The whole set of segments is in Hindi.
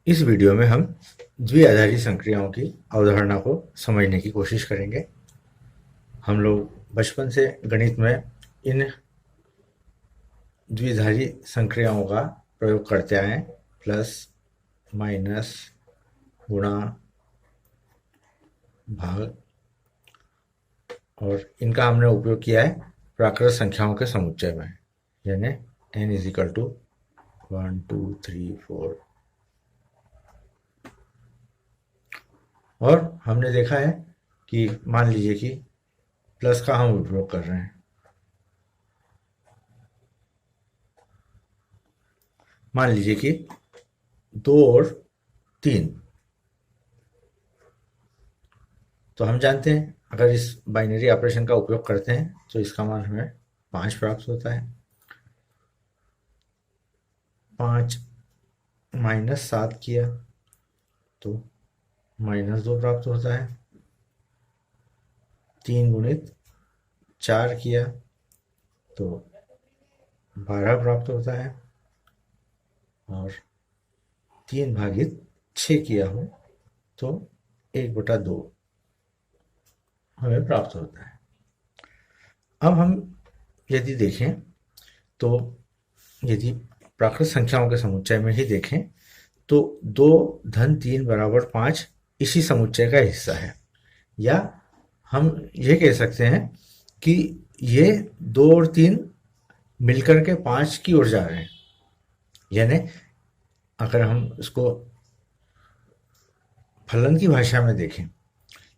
इस वीडियो में हम द्विआधारी संक्रियाओं की अवधारणा को समझने की कोशिश करेंगे। हम लोग बचपन से गणित में इन द्विआधारी संक्रियाओं का प्रयोग करते आए हैं। प्लस, माइनस, गुणा, भाग, और इनका हमने उपयोग किया है प्राकृत संख्याओं के समुच्चय में, यानी n इज इक्वल टू 1 2 3 4। और हमने देखा है कि मान लीजिए कि प्लस का हम उपयोग कर रहे हैं। मान लीजिए कि 2 और 3, तो हम जानते हैं अगर इस बाइनरी ऑपरेशन का उपयोग करते हैं तो इसका मान हमें 5 प्राप्त होता है। 5 माइनस 7 किया तो -2 प्राप्त होता है। 3 गुणित 4 किया तो 12 प्राप्त होता है। और 3 भागित 6 किया हो तो 1/2 हमें प्राप्त होता है। अब हम यदि देखें तो यदि प्राकृत संख्याओं के समुच्चय में ही देखें तो 2 धन 3 बराबर 5 इसी समुच्चय का हिस्सा है, या हम ये कह सकते हैं कि ये 2 और 3 मिलकर के 5 की ओर जा रहे हैं। यानी अगर हम इसको फलन की भाषा में देखें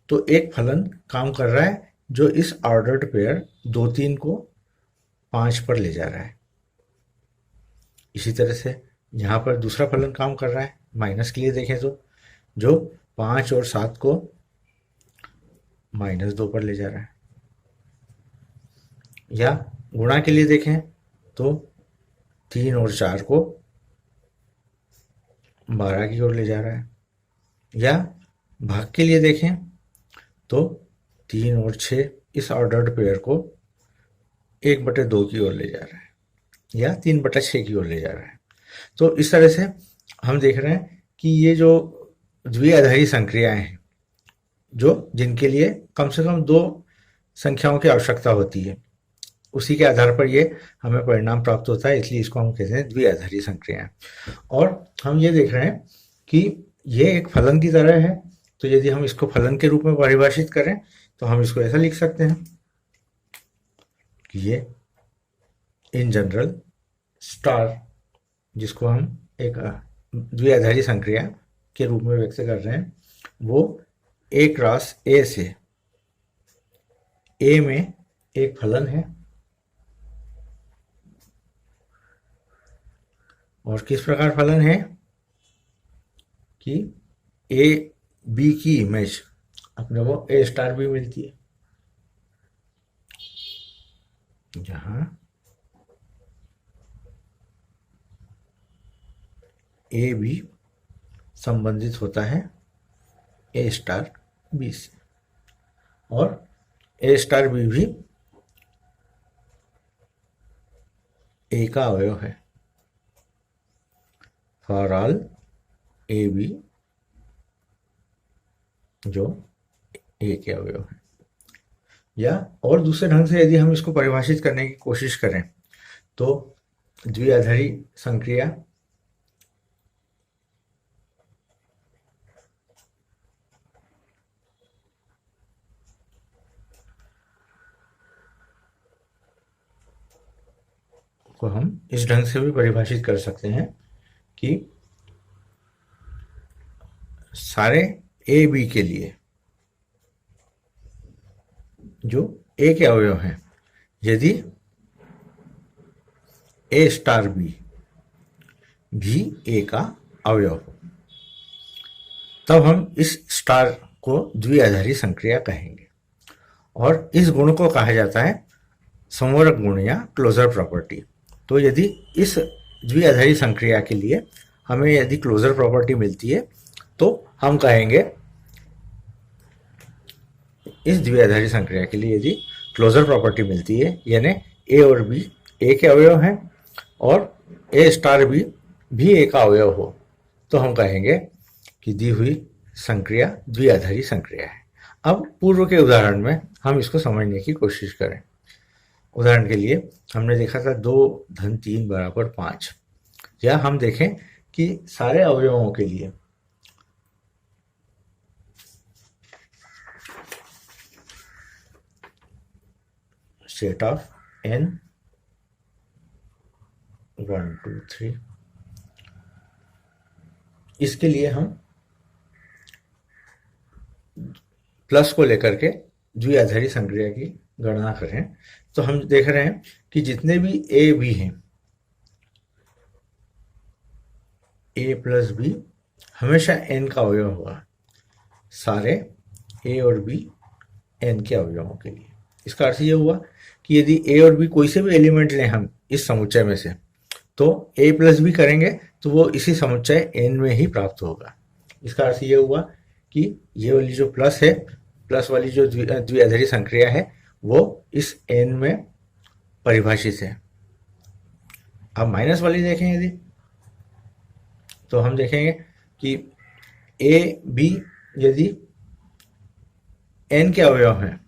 तो एक फलन काम कर रहा है जो इस ऑर्डर्ड पेयर 2 3 को 5 पर ले जा रहा है। इसी तरह से यहाँ पर दूसरा फलन काम कर रहा है, माइनस के लिए देखें तो, जो 5 और 7 को -2 पर ले जा रहा है। या गुणा के लिए देखें तो 3 और 4 को 12 की ओर ले जा रहा है। या भाग के लिए देखें तो 3 और 6 इस ऑर्डर्ड पेयर को 1/2 की ओर ले जा रहा है, या 3/6 की ओर ले जा रहा है। तो इस तरह से हम देख रहे हैं कि ये जो द्विआधारी संक्रियाएं हैं, जो जिनके लिए कम से कम 2 संख्याओं की आवश्यकता होती है, उसी के आधार पर ये हमें परिणाम प्राप्त होता है, इसलिए इसको हम कहते हैं द्विआधारी संक्रियाएं। और हम ये देख रहे हैं कि ये एक फलन की तरह है, तो यदि हम इसको फलन के रूप में परिभाषित करें तो हम इसको ऐसा लिख सकते हैं कि ये इन जनरल स्टार, जिसको हम एक द्विआधारी संक्रिया के रूप में व्यक्त कर रहे हैं, वो A क्रॉस A से A में एक फलन है। और किस प्रकार फलन है कि A B की इमेज अपने को A स्टार भी मिलती है, जहां A B संबंधित होता है A स्टार B से, और A स्टार B भी A का अवयव है। फॉर ऑल ए बी जो ए के अवयव है। या और दूसरे ढंग से यदि हम इसको परिभाषित करने की कोशिश करें तो द्विआधारी संक्रिया को हम इस ढंग से भी परिभाषित कर सकते हैं कि सारे ए बी के लिए जो ए के अवयव हैं, यदि ए स्टार बी भी ए का अवयव हो, तब हम इस स्टार को द्विआधारी संक्रिया कहेंगे। और इस गुण को कहा जाता है संवर्ग गुण या क्लोजर प्रॉपर्टी। तो यदि इस द्विआधारी संक्रिया के लिए हमें यदि क्लोजर प्रॉपर्टी मिलती है तो हम कहेंगे, इस द्विआधारी संक्रिया के लिए यदि क्लोजर प्रॉपर्टी मिलती है, यानी ए और बी ए के अवयव हैं और ए स्टार बी भी ए का अवयव हो, तो हम कहेंगे कि दी हुई संक्रिया द्विआधारी संक्रिया है। अब पूर्व के उदाहरण में हम इसको समझने की कोशिश करें। उदाहरण के लिए हमने देखा था 2 धन 3 बराबर 5, या हम देखें कि सारे अवयवों के लिए सेट ऑफ n 1 2 3, इसके लिए हम प्लस को लेकर के द्विआधारी संक्रिया की गणना करें तो हम देख रहे हैं कि जितने भी ए बी हैं, ए प्लस बी हमेशा एन का अवयव होगा, सारे ए और बी एन के अवयवों के लिए। इसका अर्थ ये हुआ कि यदि ए और बी कोई से भी एलिमेंट लें हम इस समुच्चय में से, तो ए प्लस बी करेंगे तो वो इसी समुच्चय एन में ही प्राप्त होगा। इसका अर्थ ये हुआ कि ये वाली जो प्लस है, प्लस वाली जो द्विआधारी संक्रिया है, वो इस एन में परिभाषित है। अब माइनस वाली देखें यदि, तो हम देखेंगे कि ए बी यदि एन के अवयव हैं,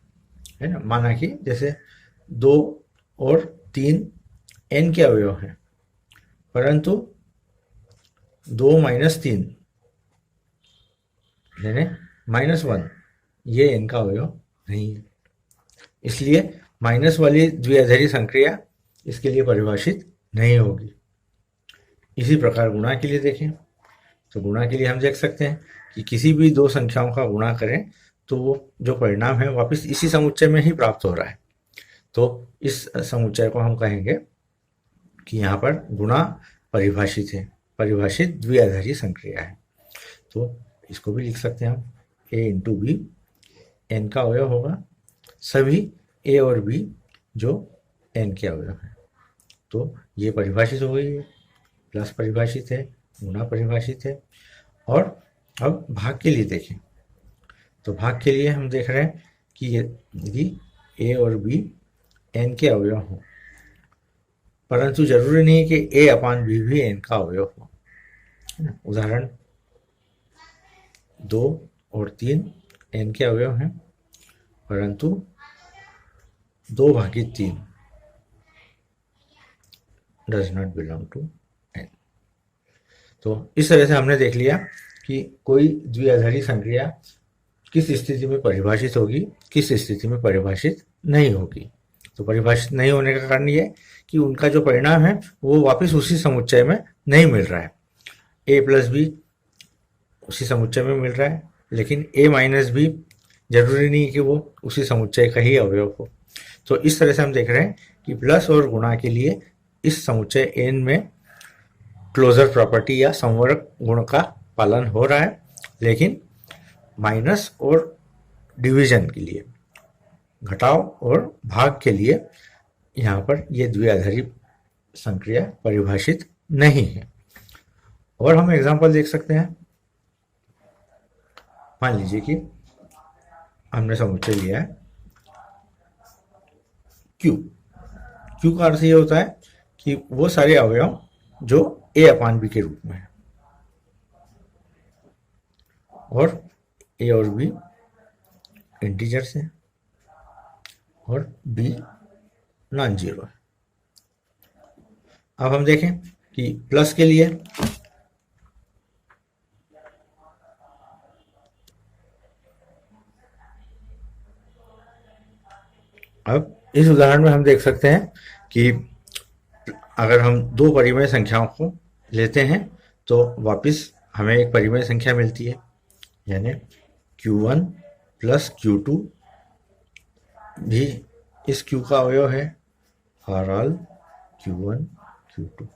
है ना, माना कि जैसे 2 और 3 एन के अवयव हैं, परंतु 2 माइनस 3 यानी -1 ये एन का अवयव नहीं है। इसलिए माइनस वाली द्विआधारी संक्रिया इसके लिए परिभाषित नहीं होगी। इसी प्रकार गुणा के लिए देखें तो गुणा के लिए हम देख सकते हैं कि किसी भी 2 संख्याओं का गुणा करें तो वो जो परिणाम है वापस इसी समुच्चय में ही प्राप्त हो रहा है। तो इस समुच्चय को हम कहेंगे कि यहाँ पर गुणा परिभाषित है, परिभाषित द्विआधारी संक्रिया है। तो इसको भी लिख सकते हैं हम, ए इंटू बी एन का अवयव होगा, सभी ए और बी जो एन के अवयव हैं। तो ये परिभाषित हो गई है, प्लस परिभाषित है, गुणा परिभाषित है। और अब भाग के लिए देखें तो भाग के लिए हम देख रहे हैं कि यदि ए और बी एन के अवयव हों, परंतु जरूरी नहीं कि ए अपान बी भी एन का अवयव हो। उदाहरण 2 और 3 एन के अवयव हैं, परंतु 2/3 does not belong to N. तो इस तरह से हमने देख लिया कि कोई द्विआधारी संक्रिया किस स्थिति में परिभाषित होगी, किस स्थिति में परिभाषित नहीं होगी। तो परिभाषित नहीं होने का कारण ये कि उनका जो परिणाम है वो वापस उसी समुच्चय में नहीं मिल रहा है। ए प्लस बी उसी समुच्चय में मिल रहा है, लेकिन ए माइनस बी जरूरी नहीं कि वो उसी समुच्चय का ही अवयव हो। तो इस तरह से हम देख रहे हैं कि प्लस और गुणा के लिए इस समुच्चय एन में क्लोजर प्रॉपर्टी या संवर्ग गुण का पालन हो रहा है, लेकिन माइनस और डिवीजन के लिए, घटाव और भाग के लिए यहाँ पर ये द्विआधारी संक्रिया परिभाषित नहीं है। और हम एग्जांपल देख सकते हैं। मान लीजिए कि हमने समुच्चय लिया है Q। Q का अर्थ ये होता है कि वो सारे अवयव जो A अपान B के रूप में है, और A और B इंटीजर्स हैं और B नॉन जीरो है। अब हम देखें कि प्लस के लिए अब इस उदाहरण में हम देख सकते हैं कि अगर हम 2 परिमेय संख्याओं को लेते हैं तो वापस हमें एक परिमेय संख्या मिलती है, यानी Q1 प्लस Q2 भी इस Q का अवयव है, फॉर ऑल Q1 Q2।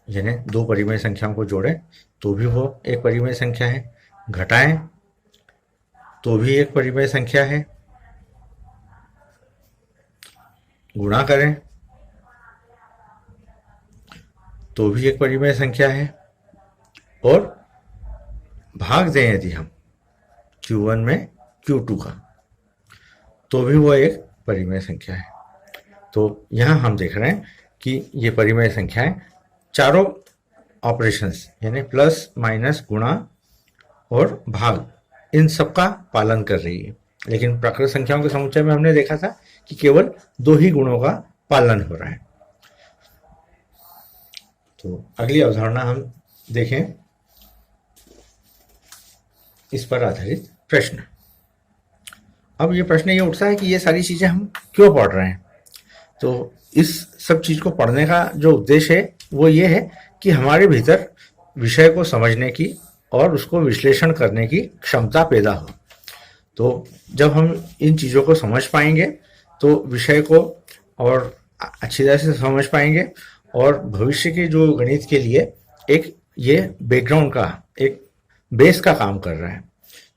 यानी 2 परिमेय संख्याओं को जोड़ें तो भी वो एक परिमेय संख्या है, घटाएं तो भी एक परिमेय संख्या है, गुणा करें तो भी एक परिमेय संख्या है, और भाग दें यदि हम Q1 में Q2 का तो भी वो एक परिमेय संख्या है। तो यहाँ हम देख रहे हैं कि ये परिमेय संख्याएं चारों ऑपरेशंस यानी प्लस माइनस गुणा और भाग, इन सब का पालन कर रही है। लेकिन प्राकृत संख्याओं के समुच्चय में हमने देखा था कि केवल दो ही गुणों का पालन हो रहा है। तो अगली अवधारणा हम देखें, इस पर आधारित प्रश्न। अब ये प्रश्न ये उठता है कि ये सारी चीजें हम क्यों पढ़ रहे हैं। तो इस सब चीज को पढ़ने का जो उद्देश्य है वो ये है कि हमारे भीतर विषय को समझने की और उसको विश्लेषण करने की क्षमता पैदा हो। तो जब हम इन चीज़ों को समझ पाएंगे तो विषय को और अच्छी तरह से समझ पाएंगे, और भविष्य के जो गणित के लिए एक ये बैकग्राउंड का, एक बेस का काम कर रहा है।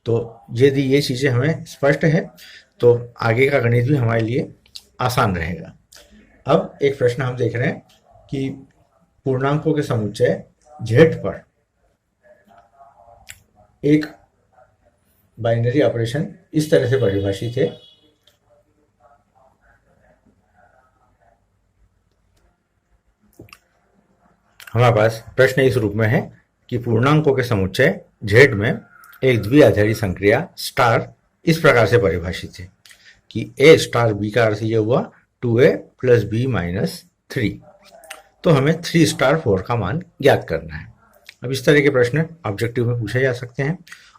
तो यदि ये चीज़ें हमें स्पष्ट है तो आगे का गणित भी हमारे लिए आसान रहेगा। अब एक प्रश्न हम देख रहे हैं कि पूर्णांकों के समुच्चय z पर एक बाइनरी ऑपरेशन इस तरह से परिभाषित है। हमारे पास प्रश्न इस रूप में है कि पूर्णांकों के समुच्चय z में एक द्विआधारी संक्रिया स्टार इस प्रकार से परिभाषित है कि a स्टार b का अर्थ यह हुआ 2a प्लस b माइनस 3। तो हमें 3 स्टार 4 का मान ज्ञात करना है। अब इस तरह के प्रश्न ऑब्जेक्टिव में पूछे जा सकते हैं,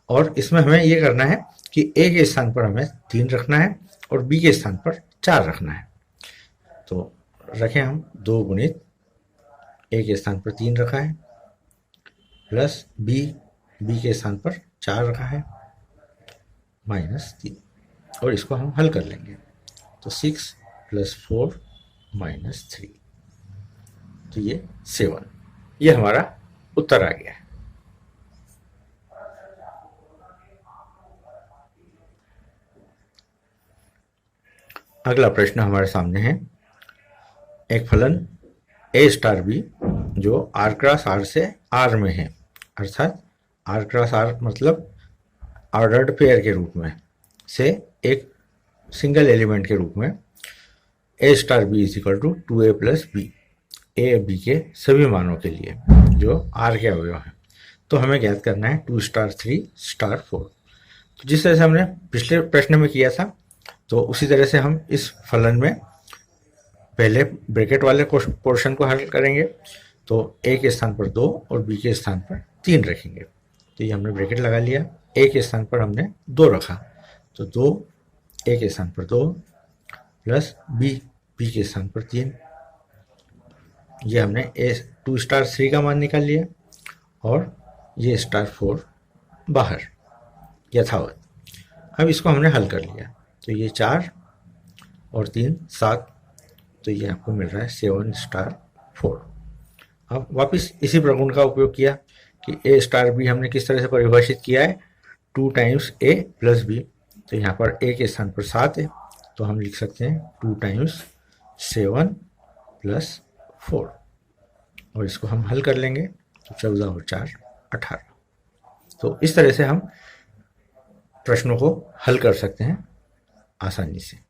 और इसमें हमें यह करना है कि a के स्थान पर हमें 3 रखना है और b के स्थान पर 4 रखना है। तो रखें हम 2 गुणित a के स्थान पर 3 रखा है, प्लस b के स्थान पर 4 रखा है, माइनस 3, और इसको हम हल कर लेंगे। तो 6 प्लस 4 माइनस 3, तो ये 7, ये हमारा उत्तर आ गया है। अगला प्रश्न हमारे सामने है, एक फलन a स्टार b जो r क्रॉस r से r में है, अर्थात r क्रॉस r मतलब ऑर्डर्ड पेयर के रूप में से एक सिंगल एलिमेंट के रूप में a star b is equal to 2a plus B, a b के सभी मानों के लिए जो r के अवयव हैं। तो हमें ज्ञात करना है 2 स्टार 3 स्टार 4। तो जिस तरह से हमने पिछले प्रश्न में किया था, तो उसी तरह से हम इस फलन में पहले ब्रैकेट वाले पोर्शन को हल करेंगे। तो a के स्थान पर 2 और b के स्थान पर 3 रखेंगे। तो ये हमने ब्रैकेट लगा लिया, a के स्थान पर हमने 2 रखा, तो 2 a के स्थान पर 2 प्लस b के स्थान पर 3, ये हमने a 2 स्टार 3 का मान निकाल लिया, और ये स्टार 4 बाहर यथावत। अब इसको हमने हल कर लिया, तो ये 4 और 3 7, तो ये आपको मिल रहा है 7 स्टार 4। अब वापस इसी प्रगुण का उपयोग किया कि a स्टार b हमने किस तरह से परिभाषित किया है, 2 टाइम्स a प्लस b। तो यहाँ पर a के स्थान पर 7 है, तो हम लिख सकते हैं 2 टाइम्स 7 प्लस 4, और इसको हम हल कर लेंगे, तो 14 और 4 18। तो इस तरह से हम प्रश्नों को हल कर सकते हैं आसानी से।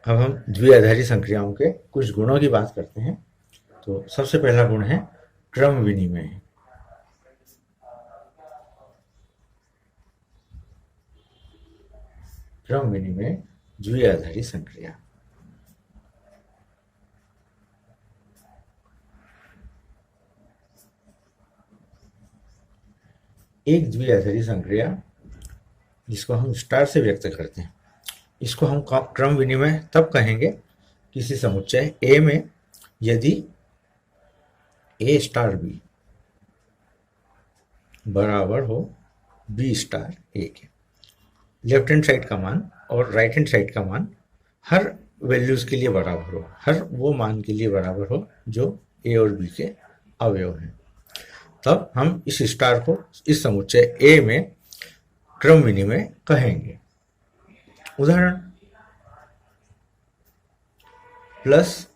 अब हम द्विआधारी संक्रियाओं के कुछ गुणों की बात करते हैं। तो सबसे पहला गुण है क्रम विनिमय। क्रम विनिमय द्विआधारी संक्रिया। एक द्विआधारी संक्रिया जिसको हम स्टार से व्यक्त करते हैं, इसको हम क्रम विनिमय तब कहेंगे किसी समुच्चय A में यदि A स्टार B बराबर हो B स्टार A के। लेफ्ट हैंड साइड का मान और राइट हैंड साइड का मान हर वैल्यूज के लिए बराबर हो, हर वो मान के लिए बराबर हो जो A और B के अवयव हैं, तब हम इस स्टार को इस समुच्चय A में क्रम विनिमय कहेंगे। उदाहरण, प्लस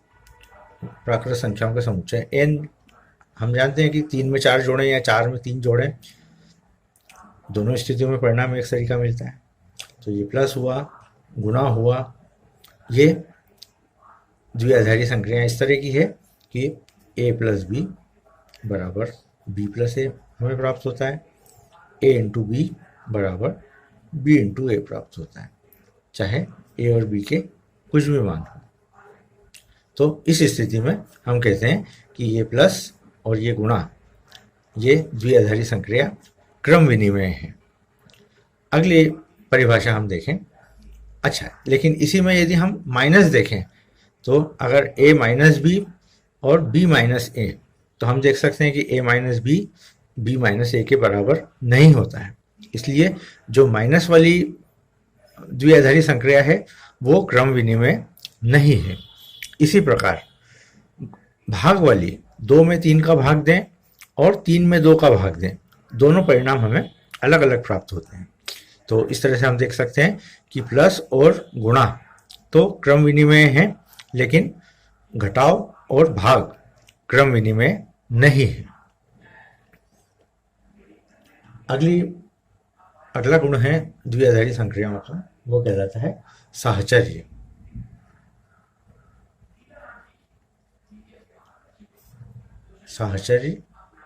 प्राकृत संख्याओं का समुच्चय n, हम जानते हैं कि 3 में 4 जोड़ें या 4 में 3 जोड़ें, दोनों स्थितियों में परिणाम एक तरीका मिलता है। तो ये प्लस हुआ, गुणा हुआ, ये द्विआधारी संक्रिया इस तरह की है कि a प्लस बी बराबर b प्लस ए हमें प्राप्त होता है, a इंटू बी बराबर b इंटू ए प्राप्त होता है, चाहे a और b के कुछ भी मान हो। तो इस स्थिति में हम कहते हैं कि ये प्लस और ये गुणा, ये द्विआधारी संक्रिया क्रम विनिमय है। अगली परिभाषा हम देखें। अच्छा, लेकिन इसी में यदि हम माइनस देखें तो अगर a माइनस बी और b माइनस ए, तो हम देख सकते हैं कि a minus b b minus a के बराबर नहीं होता है। इसलिए जो माइनस वाली द्विआधारी संक्रिया है वो क्रम विनिमय नहीं है। इसी प्रकार भाग वाली 2 में 3 का भाग दें और 3 में 2 का भाग दें, दोनों परिणाम हमें अलग अलग प्राप्त होते हैं। तो इस तरह से हम देख सकते हैं कि प्लस और गुणा तो क्रम विनिमय है, लेकिन घटाव और भाग क्रम विनिमय नहीं है। अगला गुण है द्विआधारी संक्रियाओं का, वो कहलाता है साहचर्य। साहचर्य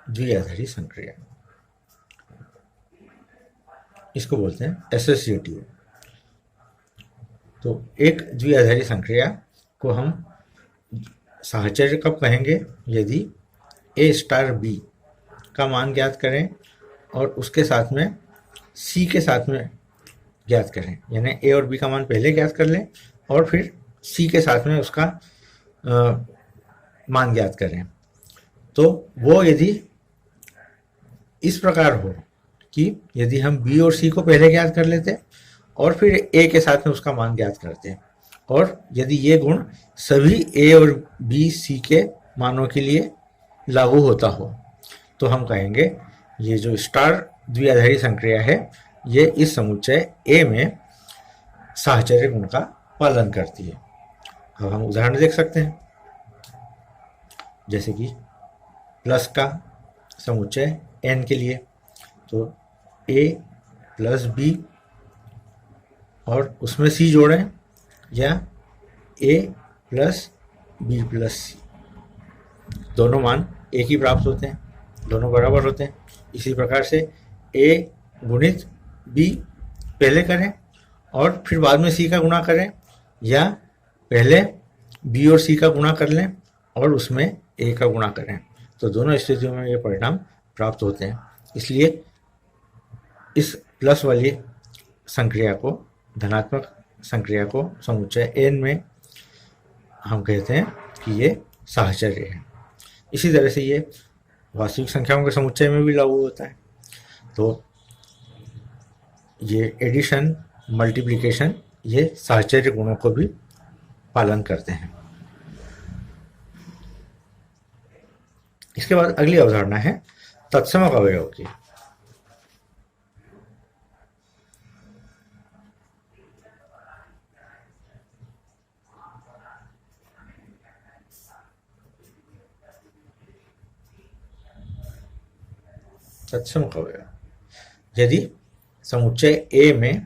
द्विआधारी संक्रिया, इसको बोलते हैं एसोसिएटिव। तो एक द्विआधारी संक्रिया को हम साहचर्य कब कहेंगे? यदि a स्टार b का मान ज्ञात करें और उसके साथ में c के साथ में ज्ञात करें, यानी a और b का मान पहले ज्ञात कर लें और फिर c के साथ में उसका मान ज्ञात करें। तो वो यदि इस प्रकार हो कि यदि हम b और c को पहले ज्ञात कर लेते और फिर a के साथ में उसका मान ज्ञात करते, और यदि ये गुण सभी a और b c के मानों के लिए लागू होता हो, तो हम कहेंगे ये जो स्टार द्विआधारी संक्रिया है ये इस समुच्चय A में साहचर्य गुण का पालन करती है। अब हम उदाहरण देख सकते हैं, जैसे कि प्लस का समुच्चय n के लिए, तो a प्लस b और उसमें c जोड़ें, या a plus b plus c, दोनों मान एक ही प्राप्त होते हैं, दोनों बराबर होते हैं। इसी प्रकार से a गुणित b पहले करें और फिर बाद में c का गुणा करें, या पहले b और c का गुणा कर लें और उसमें a का गुणा करें, तो दोनों स्थितियों में ये परिणाम प्राप्त होते हैं। इसलिए इस प्लस वाली संक्रिया को, धनात्मक संक्रिया को समुच्चय n में हम कहते हैं कि ये साहचर्य है। इसी तरह से ये वास्तविक संख्याओं के समुच्चय में भी लागू होता है। तो ये एडिशन, मल्टीप्लिकेशन, ये साहचर्य गुणों को भी पालन करते हैं। इसके बाद अगली अवधारणा है तत्समक अवयव की। तत्समक अवयव, यदि समुच्चय A में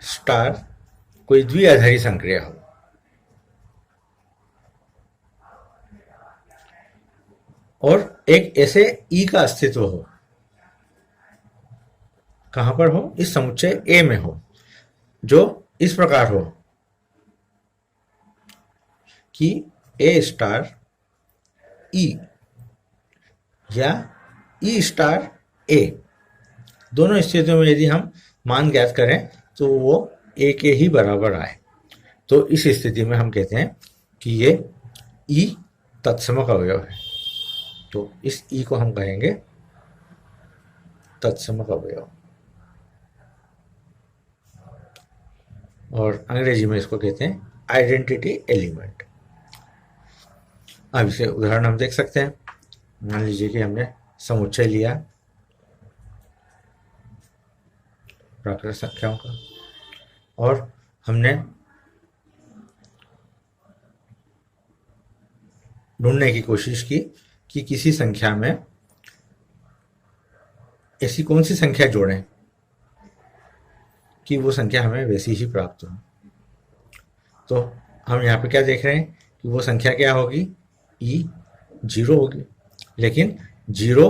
स्टार कोई द्विआधारी संक्रिया हो और एक ऐसे E का अस्तित्व हो, कहां पर हो? इस समुच्चय A में हो, जो इस प्रकार हो कि A स्टार E या E स्टार A, दोनों स्थितियों में यदि हम मान ज्ञात करें तो वो A के ही बराबर आए, तो इस स्थिति में हम कहते हैं कि ये E तत्समक अवयव है। तो इस E को हम कहेंगे तत्समक अवयव, और अंग्रेजी में इसको कहते हैं आइडेंटिटी एलिमेंट। अब इसे उदाहरण हम देख सकते हैं। मान लीजिए कि हमने समुच्चय लिया प्राकृत संख्याओं का और हमने ढूंढने की कोशिश की कि किसी संख्या में ऐसी कौन सी संख्या जोड़ें कि वो संख्या हमें वैसी ही प्राप्त हो। तो हम यहाँ पे क्या देख रहे हैं कि वो संख्या क्या होगी, ई 0 होगी। लेकिन 0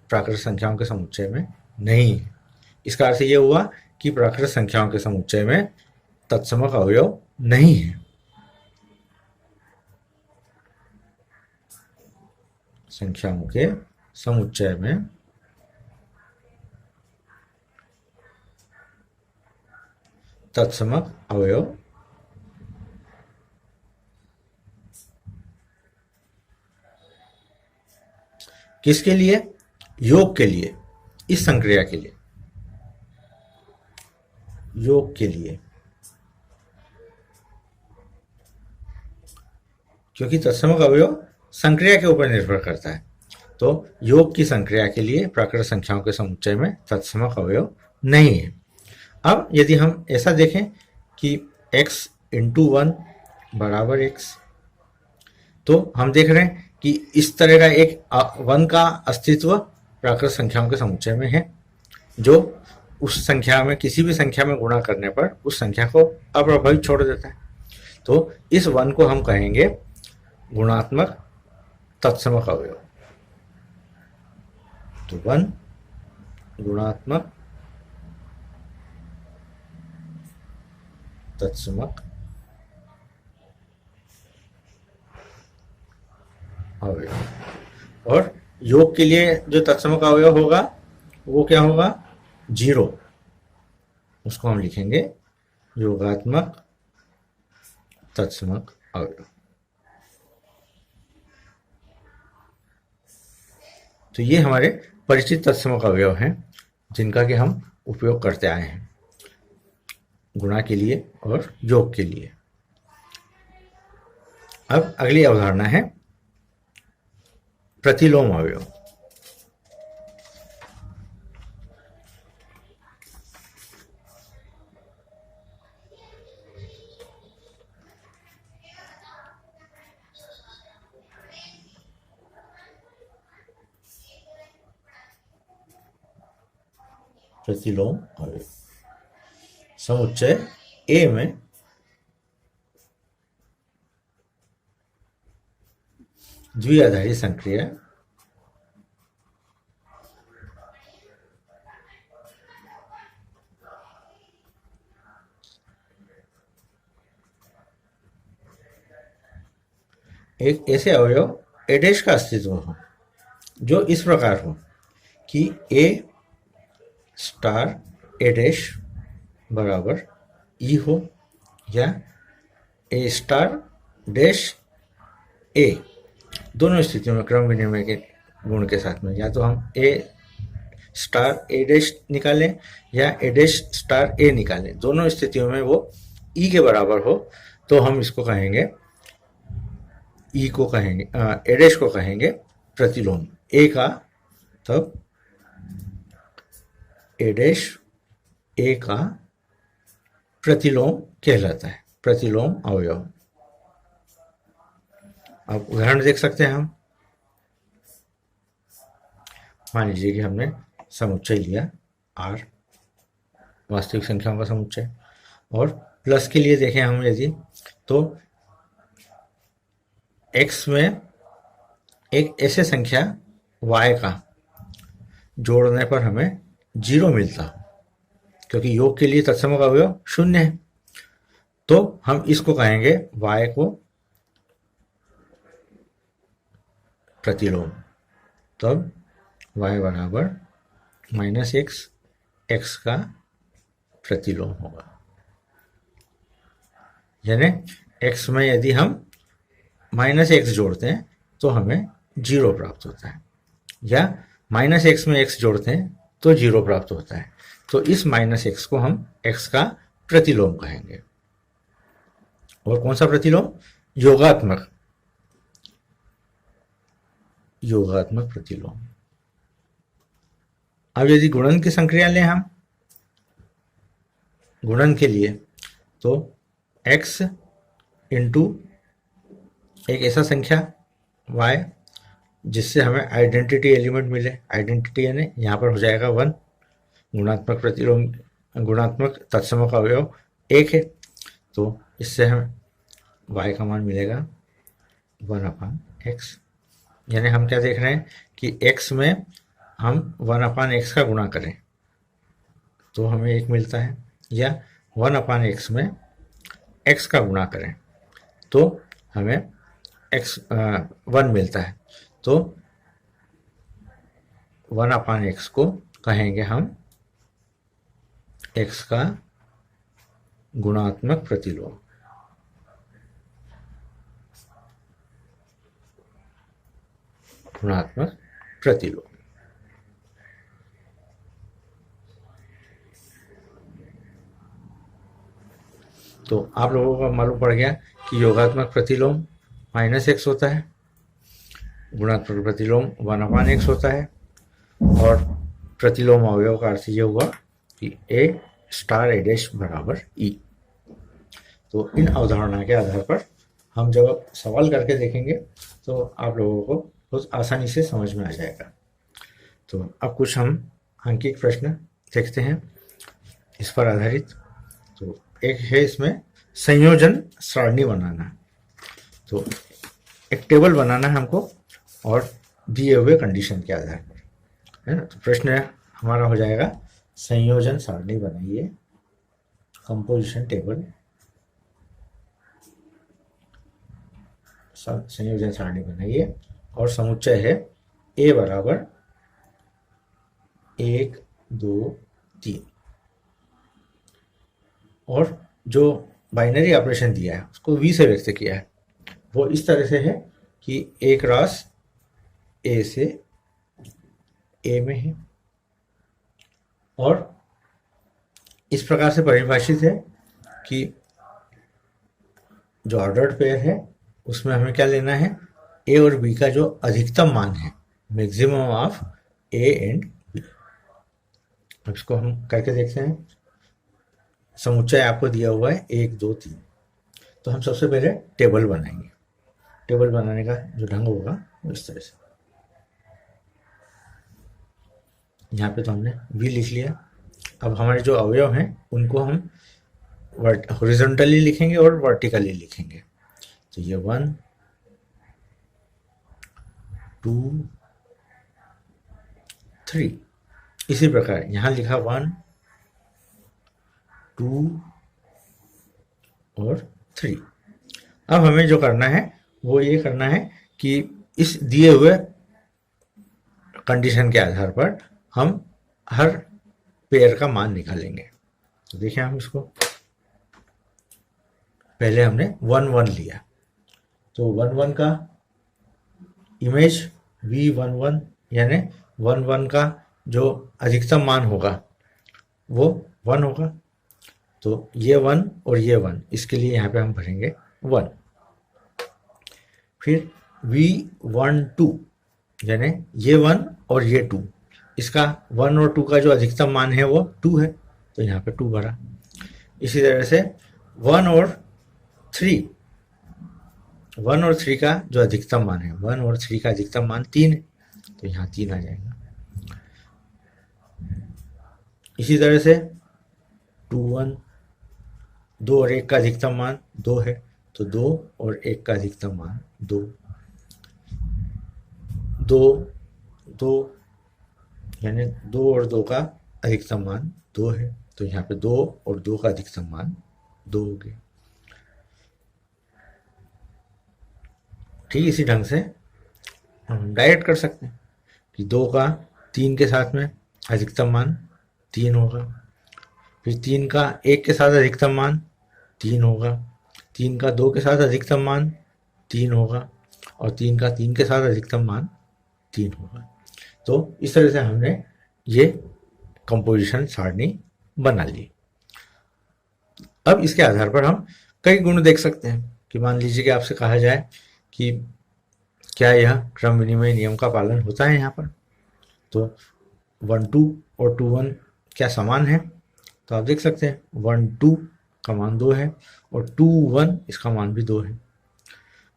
प्राकृत संख्याओं के समुच्चय में नहीं है। इसका अर्थ ये हुआ कि प्राकृत संख्याओं के समुच्चय में तत्समक अवयव नहीं है। संख्याओं के समुच्चय में तत्समक अवयव किसके लिए, योग के लिए, इस संक्रिया के लिए, योग के लिए, क्योंकि तत्समक अवयव संक्रिया के ऊपर निर्भर करता है। तो योग की संक्रिया के लिए प्राकृत संख्याओं के समुच्चय में तत्समक अवयव नहीं है। अब यदि हम ऐसा देखें कि x इंटू 1 बराबर x, तो हम देख रहे हैं कि इस तरह का एक 1 का अस्तित्व प्राकृत संख्याओं के समुच्चय में है, जो उस संख्या में किसी भी संख्या में गुणा करने पर उस संख्या को अप्रभावित छोड़ देता है। तो इस 1 को हम कहेंगे गुणात्मक तत्समक अवयव। तो 1 गुणात्मक तत्समक अवयव। और योग के लिए जो तत्समक अवयव होगा वो क्या होगा, 0। उसको हम लिखेंगे योगात्मक तत्समक अवयव। तो ये हमारे परिचित तत्समक अवयव हैं जिनका कि हम उपयोग करते आए हैं गुणा के लिए और योग के लिए। अब अगली अवधारणा है प्रतिलोम अवयव। प्रतिलोम अवयव समुच्चय ए में द्विआधारी संक्रिया एक ऐसे अवयव ए डैश का अस्तित्व हो जो इस प्रकार हो कि ए स्टार ए डैश बराबर ई हो, या ए स्टार डैश ए, दोनों स्थितियों में क्रम विनिमय के गुण के साथ में, या तो हम ए स्टार ए डैश निकालें या ए डैश स्टार ए निकालें, दोनों स्थितियों में वो ई के बराबर हो, तो हम इसको कहेंगे, ई को कहेंगे, ए डैश को कहेंगे प्रतिलोम। ए का तब ए डैश ए का प्रतिलोम कहलाता है, प्रतिलोम अवयव। अब उदाहरण देख सकते हैं हम। मान लीजिए कि हमने समुच्चय लिया R, वास्तविक संख्याओं का समुच्चय, और प्लस के लिए देखें हम यदि, तो x में एक ऐसे संख्या y का जोड़ने पर हमें 0 मिलता, क्योंकि योग के लिए तत्समक अवयव 0 है, तो हम इसको कहेंगे y को प्रतिलोम। तब y बराबर -x, x का प्रतिलोम होगा। यानी x में यदि हम -x जोड़ते हैं तो हमें 0 प्राप्त होता है, या -x में x जोड़ते हैं तो 0 प्राप्त होता है। तो इस -x को हम x का प्रतिलोम कहेंगे। और कौन सा प्रतिलोम? योगात्मक, योगात्मक प्रतिलोम। अब यदि गुणन की संक्रिया लें हम, गुणन के लिए, तो x इंटू एक ऐसा संख्या y जिससे हमें आइडेंटिटी एलिमेंट मिले, आइडेंटिटी यानी यहाँ पर हो जाएगा 1, गुणात्मक प्रतिलोम, गुणात्मक तत्समक अवयव 1 है, तो इससे हम y का मान मिलेगा 1/x। यानी हम क्या देख रहे हैं कि x में हम 1/x का गुणा करें तो हमें 1 मिलता है, या 1/x में x का गुणा करें तो हमें 1 मिलता है। तो 1/x को कहेंगे हम x का गुणात्मक प्रतिलोम। गुणात्मक प्रतिलोम। तो आप लोगों को मालूम पड़ गया कि योगात्मक प्रतिलोम -x होता है, गुणात्मक प्रतिलोम 1/x होता है, और प्रतिलोम अवयव का अर्थ ये हुआ कि A*A' बराबर E। तो इन अवधारणा के आधार पर हम जब सवाल करके देखेंगे तो आप लोगों को बहुत आसानी से समझ में आ जाएगा। तो अब कुछ हम अंकित प्रश्न देखते हैं इस पर आधारित। तो एक है इसमें संयोजन सारणी बनाना। तो एक टेबल बनाना है हमको और दिए हुए कंडीशन के आधार पर, है ना। तो प्रश्न हमारा हो जाएगा संयोजन सारणी बनाइए, कंपोजिशन टेबल, संयोजन सारणी बनाइए और समुच्चय है A बराबर 1 2 3, और जो बाइनरी ऑपरेशन दिया है उसको V से व्यक्त किया है, वो इस तरह से है कि एक रास A से A में है, और इस प्रकार से परिभाषित है कि जो ऑर्डर्ड पेयर है उसमें हमें क्या लेना है, A और B का जो अधिकतम मान है, maximum of A and B। अब इसको हम करके देखते हैं। समुच्चय आपको दिया हुआ है 1 2 3। तो हम सबसे पहले टेबल बनाएंगे। टेबल बनाने का जो ढंग होगा वो इस तरह से, यहाँ पे तो हमने V लिख लिया। अब हमारे जो अवयव हैं उनको हम हॉरिजॉन्टली लिखेंगे और वर्टिकली लिखेंगे। तो ये 1 2 3। इसी प्रकार यहाँ लिखा 1 2 और 3। अब हमें जो करना है वो ये करना है कि इस दिए हुए कंडीशन के आधार पर हम हर पेयर का मान निकालेंगे। तो देखिए हम इसको, पहले हमने 1 1 लिया, तो 1 1 का इमेज V11 यानी 1 1 का जो अधिकतम मान होगा वो 1 होगा। तो ये 1 और ये 1, इसके लिए यहाँ पे हम भरेंगे 1। फिर V12 यानी ये 1 और ये 2, इसका 1 और 2 का जो अधिकतम मान है वो 2 है, तो यहाँ पे 2 भरा। इसी तरह से 1 और 3, 1 और 3 का जो अधिकतम मान है, 1 और 3 का अधिकतम मान 3 है, तो यहाँ 3 आ जाएगा। इसी तरह से 2 1, 2 और 1 का अधिकतम मान 2 है, तो 2 और 1 का अधिकतम मान 2। 2 2 यानी 2 और 2 का अधिकतम मान 2 है, तो यहाँ पे 2 और 2 का अधिकतम मान 2 हो गया। ठीक इसी ढंग से हम डायरेक्ट कर सकते हैं कि 2 का 3 के साथ में अधिकतम मान 3 होगा, फिर 3 का 1 के साथ अधिकतम मान 3 होगा, 3 का 2 के साथ अधिकतम मान 3 होगा, और 3 का 3 के साथ अधिकतम मान 3 होगा। तो इस तरह से हमने ये कंपोजिशन सारणी बना ली। अब इसके आधार पर हम कई गुण देख सकते हैं कि मान लीजिए कि आपसे कहा जाए कि क्या यह क्रम विनिमय नियम का पालन होता है यहाँ पर, तो 1 2 और 2 1 क्या समान है, तो आप देख सकते हैं 1 2 का मान 2 है और 2 1 इसका मान भी 2 है।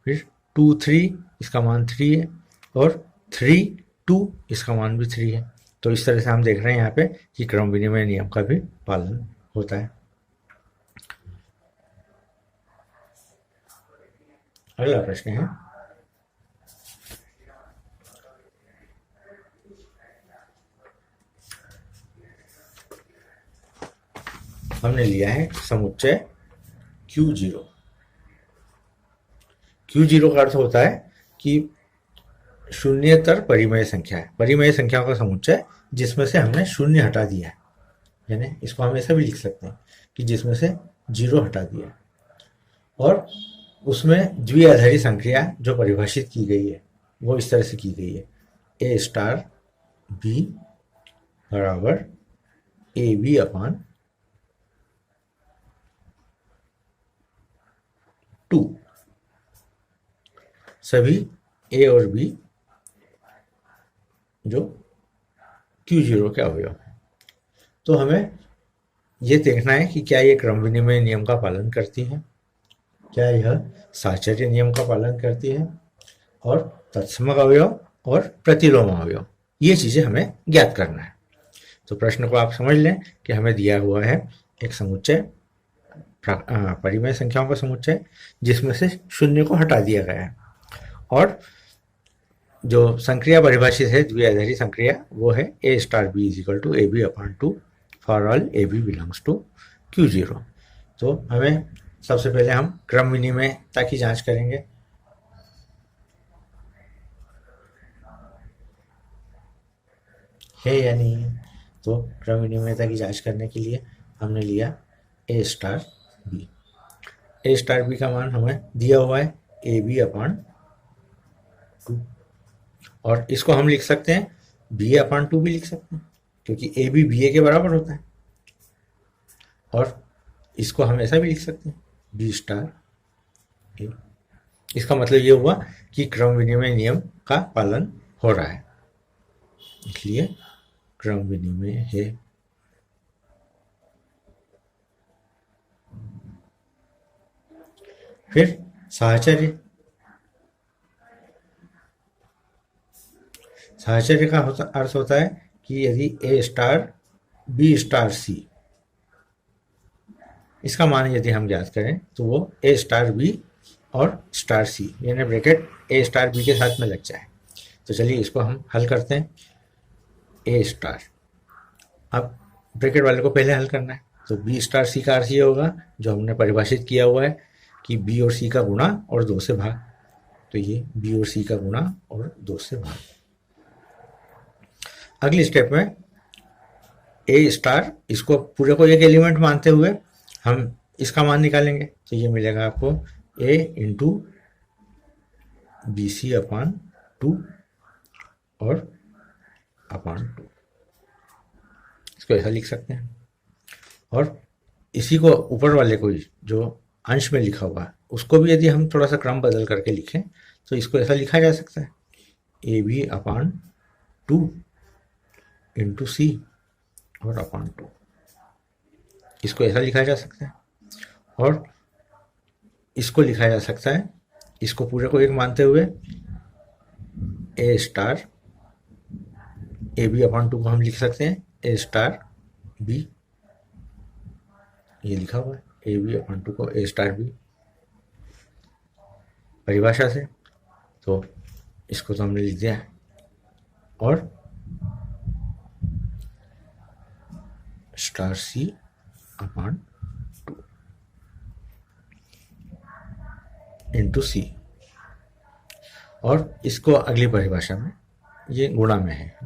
फिर 2 3 इसका मान 3 है और 3 2 इसका मान भी 3 है। तो इस तरह से हम देख रहे हैं यहाँ पे कि क्रम विनिमय नियम का भी पालन होता है। अगला प्रश्न है हमने लिया है समुच्चय Q0। Q0 का अर्थ होता है कि शून्यतर परिमेय संख्या है, परिमेय संख्याओं का समुच्चय जिसमें से हमने शून्य हटा दिया है, यानी इसको हम ऐसा भी लिख सकते हैं कि जिसमें से 0 हटा दिया और उसमें द्विआधारी संख्या जो परिभाषित की गई है वो इस तरह से की गई है, ए स्टार बी बराबर ए बी अपान 2। सभी ए और बी जो Q0 के अवयव हैं। तो हमें ये देखना है कि क्या ये क्रम विनिमय नियम का पालन करती है, क्या यह साहचर्य नियम का पालन करती है, और तत्समक अवयव और प्रतिलोम अवयव, ये चीज़ें हमें ज्ञात करना है। तो प्रश्न को आप समझ लें कि हमें दिया हुआ है एक समुच्चय, परिमेय संख्याओं का समुच्चय जिसमें से शून्य को हटा दिया गया है, और जो संक्रिया परिभाषित है द्विआधारी संक्रिया वो है a star b is equal to a b upon 2 for all a b belongs to Q0। तो हमें सबसे पहले हम क्रम विनिमयता की जांच करेंगे। है या नहीं है, तो क्रम विनिमयता की जांच करने के लिए हमने लिया ए स्टार बी। ए स्टार बी का मान हमें दिया हुआ है ए बी अपान 2, और इसको हम लिख सकते हैं बी अपान 2 भी लिख सकते हैं क्योंकि ए बी बी ए के बराबर होता है, और इसको हम ऐसा भी लिख सकते हैं बी स्टार ए। इसका मतलब ये हुआ कि क्रम विनिमय नियम का पालन हो रहा है, इसलिए क्रम विनिमय है। फिर साहचर्य, साहचर्य का अर्थ होता है कि यदि ए स्टार बी स्टार सी, इसका मान यदि हम ज्ञात करें तो वो ए स्टार बी और स्टार सी यानी ब्रैकेट ए स्टार बी के साथ में लग जाए। तो चलिए इसको हम हल करते हैं। ए स्टार, अब ब्रैकेट वाले को पहले हल करना है, तो बी स्टार सी का अर्थ ये होगा जो हमने परिभाषित किया हुआ है कि बी और सी का गुणा और 2 से भाग, तो ये बी और सी का गुणा और 2 से भाग। अगली स्टेप में ए स्टार, इसको पूरे को एक एलिमेंट मानते हुए हम इसका मान निकालेंगे, तो ये मिलेगा आपको ए इंटू बी सी अपान 2 और अपान 2, इसको ऐसा लिख सकते हैं। और इसी को ऊपर वाले को जो अंश में लिखा हुआ है उसको भी यदि हम थोड़ा सा क्रम बदल करके लिखें तो इसको ऐसा लिखा जा सकता है ए बी अपान 2 इंटू सी और अपान 2, इसको ऐसा लिखा जा सकता है। और इसको लिखा जा सकता है, इसको पूरे को एक मानते हुए ए स्टार ए बी अपान 2 को हम लिख सकते हैं ए स्टार बी, ये लिखा हुआ है ए बी अपान 2 को ए स्टार बी परिभाषा से, तो इसको तो हमने लिख दिया है। और स्टार सी अपान 2 इंटू सी, और इसको अगली परिभाषा में ये गुणा में है।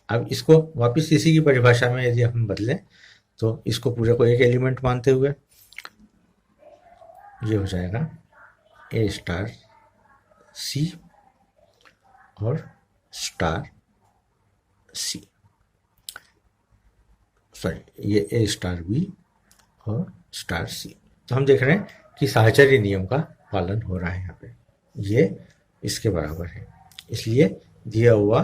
अब इसको वापस इसी की परिभाषा में यदि हम बदलें तो इसको पूरे को एक एलिमेंट मानते हुए ये हो जाएगा ए स्टार सी और स्टार सी, सॉरी ये ए स्टार बी और स्टार सी। तो हम देख रहे हैं कि साहचर्य नियम का पालन हो रहा है यहाँ पे, ये इसके बराबर है, इसलिए दिया हुआ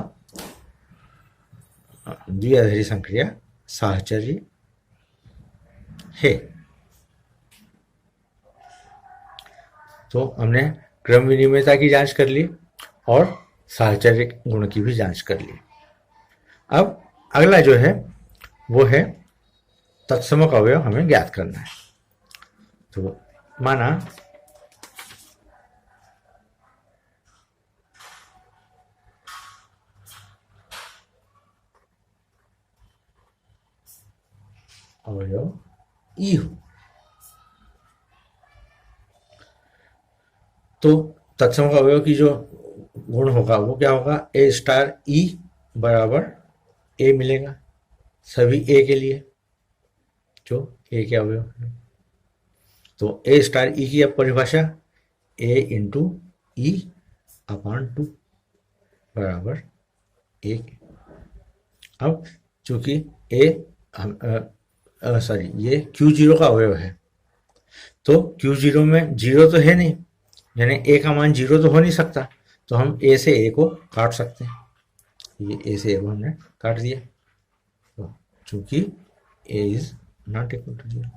द्विआधारी संक्रिया साहचर्य है। तो हमने क्रम विनिमयता की जांच कर ली और साहचर्य गुण की भी जांच कर ली। अब अगला जो है वो है तत्समक अवयव हमें ज्ञात करना है। तो माना अवयव ई हो। तो तत्सम अवयव की जो गुण होगा वो क्या होगा, ए स्टार ई बराबर ए मिलेगा सभी ए के लिए जो ए के अवयव है। तो ए स्टार ई की अब परिभाषा ए इंटू ई अपॉन 2 बराबर ए। अब चूंकि ए सॉरी ये Q0 का अवयव है, तो Q0 में जीरो तो है नहीं, यानी ए का मान जीरो तो हो नहीं सकता, तो हम ए से ए को काट सकते हैं। ये ए से ए को हमने काट दिया, तो चूंकि a is not equal to zero,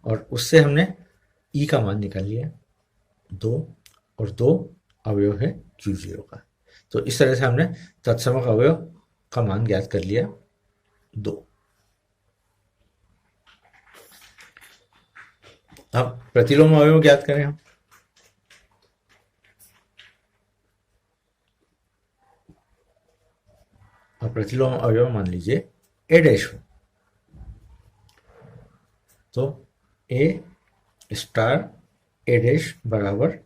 और उससे हमने ई का मान निकाल लिया 2, और 2 अवयव है Q0 का। तो इस तरह से हमने तत्समक अवयव का मान ज्ञात कर लिया 2। अब प्रतिलोम अवयव ज्ञात करें हम। अब प्रतिलोम अवयव मान लीजिए ए डैश हो, तो ए स्टार ए डैश बराबर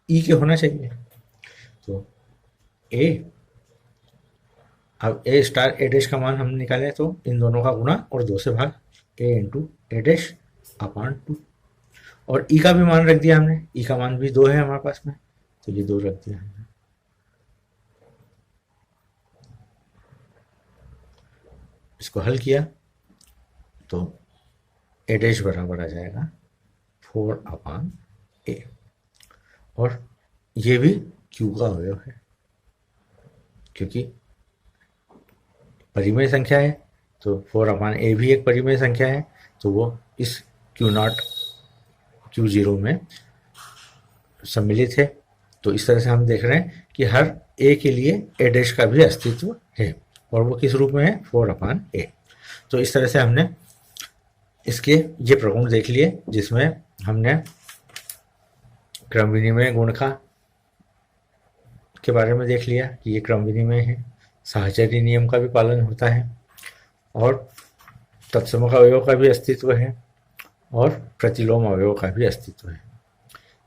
ई के होना चाहिए। तो ए, अब ए स्टार ए डैश का मान हम निकालें तो इन दोनों का गुणा और 2 से भाग, ए इंटू ए डैश अपॉन 2, और ई का भी मान रख दिया हमने, ई का मान भी 2 है हमारे पास में, तो ये 2 रख दिया हमने। इसको हल किया तो ए डैश बराबर आ जाएगा 4 अपॉन ए, और ये भी क्यू का अवयव है क्योंकि परिमेय संख्या है, तो 4 अपॉन ए भी एक परिमेय संख्या है, तो वो इस Q0 Q0 में सम्मिलित है। तो इस तरह से हम देख रहे हैं कि हर ए के लिए ए डैश का भी अस्तित्व है, और वो किस रूप में है, 4 अपॉन ए। तो इस तरह से हमने इसके ये प्रगुण देख लिए, जिसमें हमने क्रम विनिमय गुण के बारे में देख लिया कि ये क्रम विनिमय है, साहचर्य नियम का भी पालन होता है, और तत्समक अवयव का भी अस्तित्व है, और प्रतिलोम अवयव का भी अस्तित्व है।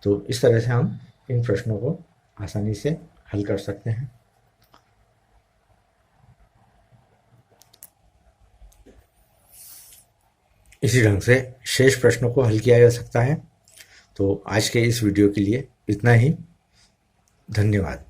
तो इस तरह से हम इन प्रश्नों को आसानी से हल कर सकते हैं। इसी ढंग से शेष प्रश्नों को हल किया जा सकता है। तो आज के इस वीडियो के लिए इतना ही। धन्यवाद।